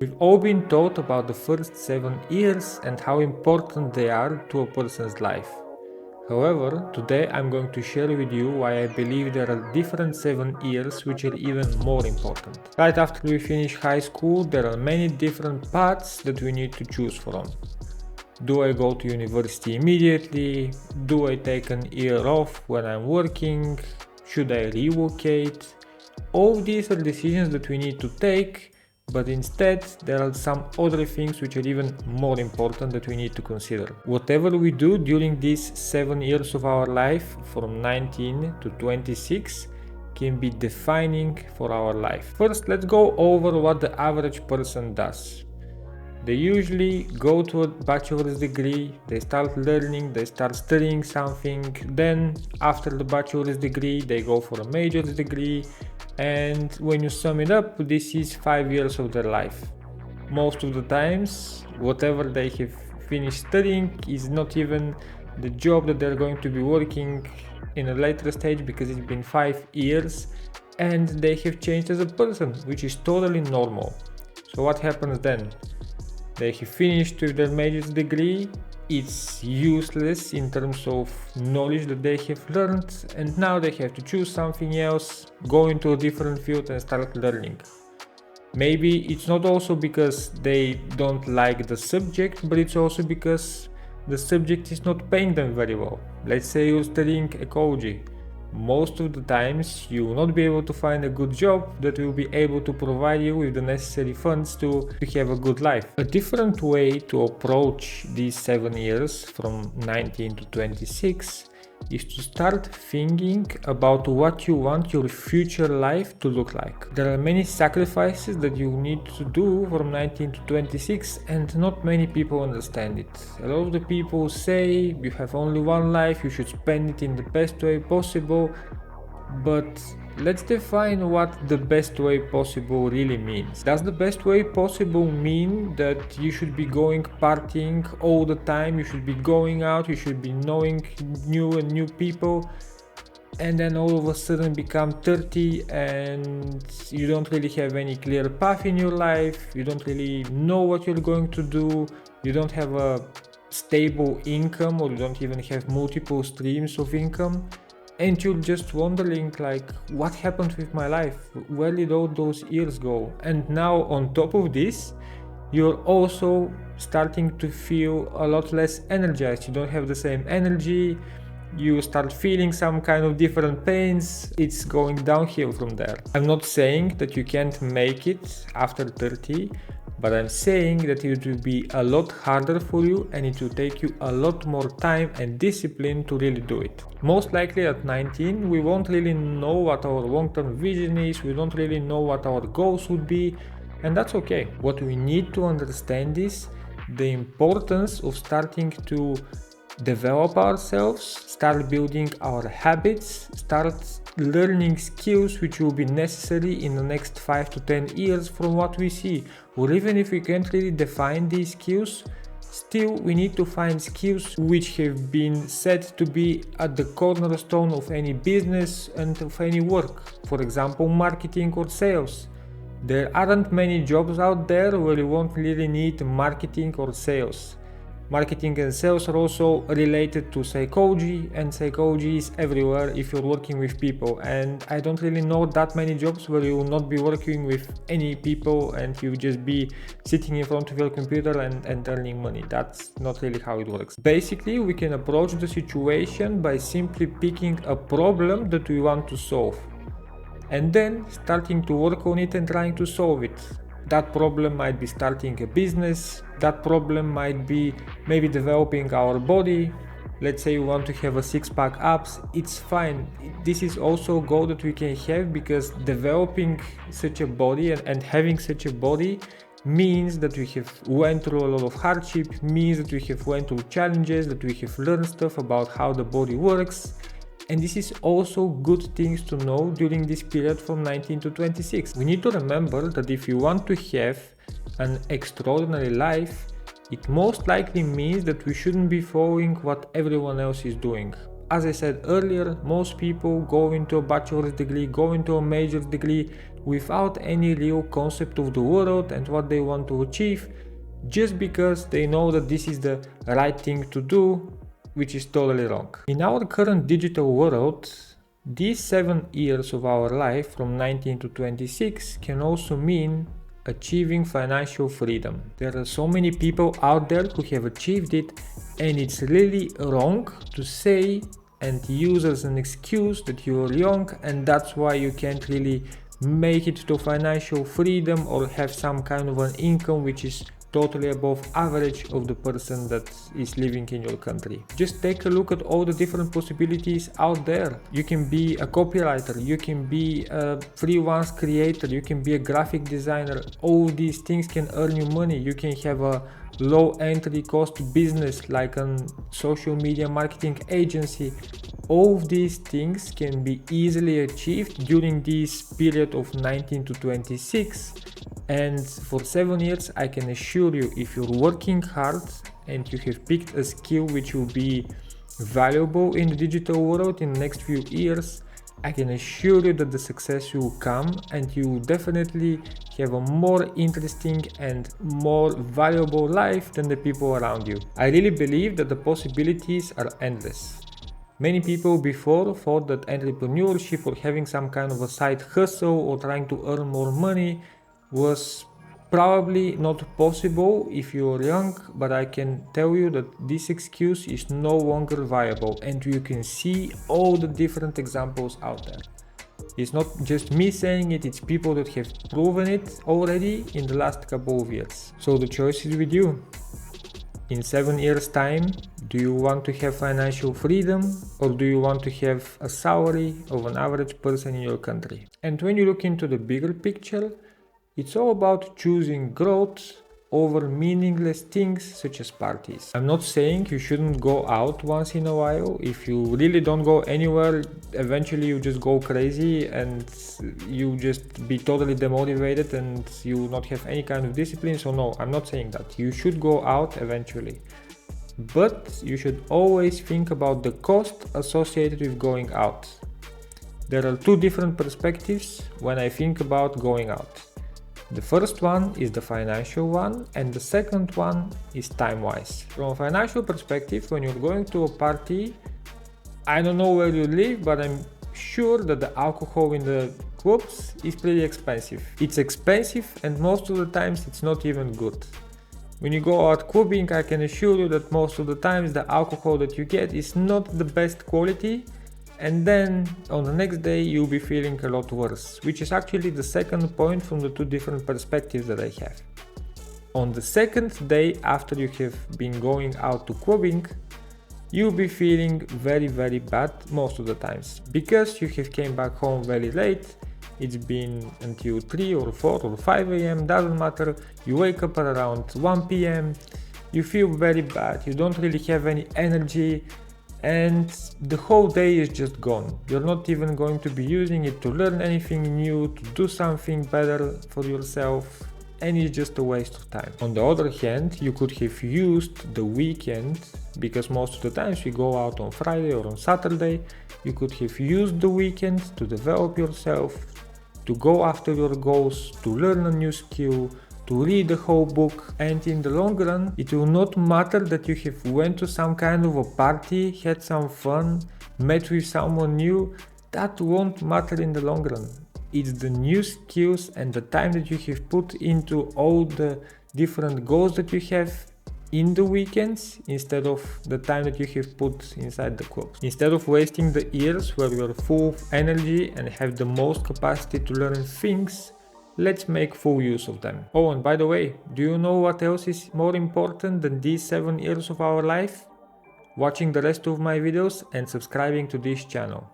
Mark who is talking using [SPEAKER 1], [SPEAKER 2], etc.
[SPEAKER 1] We've all been taught about the first 7 years and how important they are to a person's life. However, today I'm going to share with you why I believe there are different 7 years which are even more important. Right after we finish high school, there are many different paths that we need to choose from. Do I go to university immediately? Do I take an year off when I'm working? Should I relocate? All these are decisions that we need to take, but instead there are some other things which are even more important that we need to consider. Whatever we do during these 7 years of our life, from 19 to 26, can be defining for our life. First, let's go over what the average person does. They usually go to a bachelor's degree, they start learning, they start studying something, then after the bachelor's degree they go for a major's degree, and when you sum it up, this is 5 years of their life. Most of the times, whatever they have finished studying is not even the job that they're going to be working in a later stage, because it's been 5 years and they have changed as a person, which is totally normal. So what happens then? They have finished with their major's degree, it's useless in terms of knowledge that they have learned, and now they have to choose something else, go into a different field and start learning. Maybe it's not also because they don't like the subject, but it's also because the subject is not paying them very well. Let's say you're studying ecology. Most of the times you will not be able to find a good job that will be able to provide you with the necessary funds to have a good life. A different way to approach these 7 years from 19 to 26 is to start thinking about what you want your future life to look like. There are many sacrifices that you need to do from 19 to 26, and not many people understand it. A lot of the people say you have only one life, you should spend it in the best way possible, but let's define what the best way possible really means. Does the best way possible mean that you should be going partying all the time, you should be going out, you should be knowing new people, and then all of a sudden become 30 and you don't really have any clear path in your life, you don't really know what you're going to do, you don't have a stable income, or you don't even have multiple streams of income, and you're just wondering like, what happened with my life? Where did all those years go? And now on top of this, you're also starting to feel a lot less energized. You don't have the same energy, you start feeling some kind of different pains. It's going downhill from there. I'm not saying that you can't make it after 30, but I'm saying that it will be a lot harder for you, and it will take you a lot more time and discipline to really do it. Most likely at 19, we won't really know what our long-term vision is, we don't really know what our goals would be, and that's okay. What we need to understand is the importance of starting to develop ourselves, start building our habits, start learning skills which will be necessary in the next 5 to 10 years from what we see. Or even if we can't really define these skills, still we need to find skills which have been said to be at the cornerstone of any business and of any work. For example, marketing or sales. There aren't many jobs out there where you won't really need marketing or sales. Marketing and sales are also related to psychology, and psychology is everywhere if you're working with people, and I don't really know that many jobs where you will not be working with any people and you just be sitting in front of your computer and earning money. That's not really how it works. Basically, we can approach the situation by simply picking a problem that we want to solve and then starting to work on it and trying to solve it. That problem might be starting a business, that problem might be maybe developing our body. Let's say you want to have a six-pack abs, it's fine. This is also a goal that we can have, because developing such a body and having such a body means that we have went through a lot of hardship, means that we have went through challenges, that we have learned stuff about how the body works. And this is also good things to know during this period from 19 to 26. We need to remember that if you want to have an extraordinary life, it most likely means that we shouldn't be following what everyone else is doing. As I said earlier, most people go into a bachelor's degree, go into a major's degree without any real concept of the world and what they want to achieve, just because they know that this is the right thing to do, which is totally wrong. In our current digital world, these 7 years of our life from 19 to 26 can also mean achieving financial freedom. There are so many people out there who have achieved it, and it's really wrong to say and use as an excuse that you are young and that's why you can't really make it to financial freedom or have some kind of an income which is totally above average of the person that is living in your country. Just take a look at all the different possibilities out there. You can be a copywriter, you can be a freelance creator, you can be a graphic designer. All these things can earn you money. You can have a low entry cost business like a social media marketing agency. All of these things can be easily achieved during this period of 19 to 26. And for 7 years, I can assure you, if you're working hard and you have picked a skill which will be valuable in the digital world in the next few years, I can assure you that the success will come and you will definitely have a more interesting and more valuable life than the people around you. I really believe that the possibilities are endless. Many people before thought that entrepreneurship or having some kind of a side hustle or trying to earn more money was probably not possible if you are young, but I can tell you that this excuse is no longer viable, and you can see all the different examples out there. It's not just me saying it, it's people that have proven it already in the last couple of years. So the choice is with you. In 7 years time, do you want to have financial freedom or do you want to have a salary of an average person in your country? And when you look into the bigger picture, it's all about choosing growth over meaningless things such as parties. I'm not saying you shouldn't go out once in a while. If you really don't go anywhere, eventually you just go crazy and you just be totally demotivated and you will not have any kind of discipline. So no, I'm not saying that. You should go out eventually. But you should always think about the cost associated with going out. There are 2 different perspectives when I think about going out. The first one is the financial one, and the second one is time-wise. From a financial perspective, when you're going to a party, I don't know where you live, but I'm sure that the alcohol in the clubs is pretty expensive. It's expensive and most of the times it's not even good. When you go out clubbing, I can assure you that most of the times the alcohol that you get is not the best quality, and then on the next day you'll be feeling a lot worse, which is actually the second point from the 2 different perspectives that I have. On the second day after you have been going out to clubbing, you'll be feeling very bad most of the times, because you have came back home very late. It's been until 3 or 4 or 5 a.m, doesn't matter. You wake up at around 1 p.m, you feel very bad, you don't really have any energy, and the whole day is just gone. You're not even going to be using it to learn anything new, to do something better for yourself, and it's just a waste of time. On the other hand, you could have used the weekend, because most of the times we go out on Friday or on Saturday. You could have used the weekend to develop yourself, to go after your goals, to learn a new skill, to read the whole book, and in the long run it will not matter that you have went to some kind of a party, had some fun, met with someone new. That won't matter in the long run. It's the new skills and the time that you have put into all the different goals that you have in the weekends, instead of the time that you have put inside the club. Instead of wasting the years where you're full of energy and have the most capacity to learn things, let's make full use of them. Oh, and by the way, do you know what else is more important than these 7 years of our life? Watching the rest of my videos and subscribing to this channel.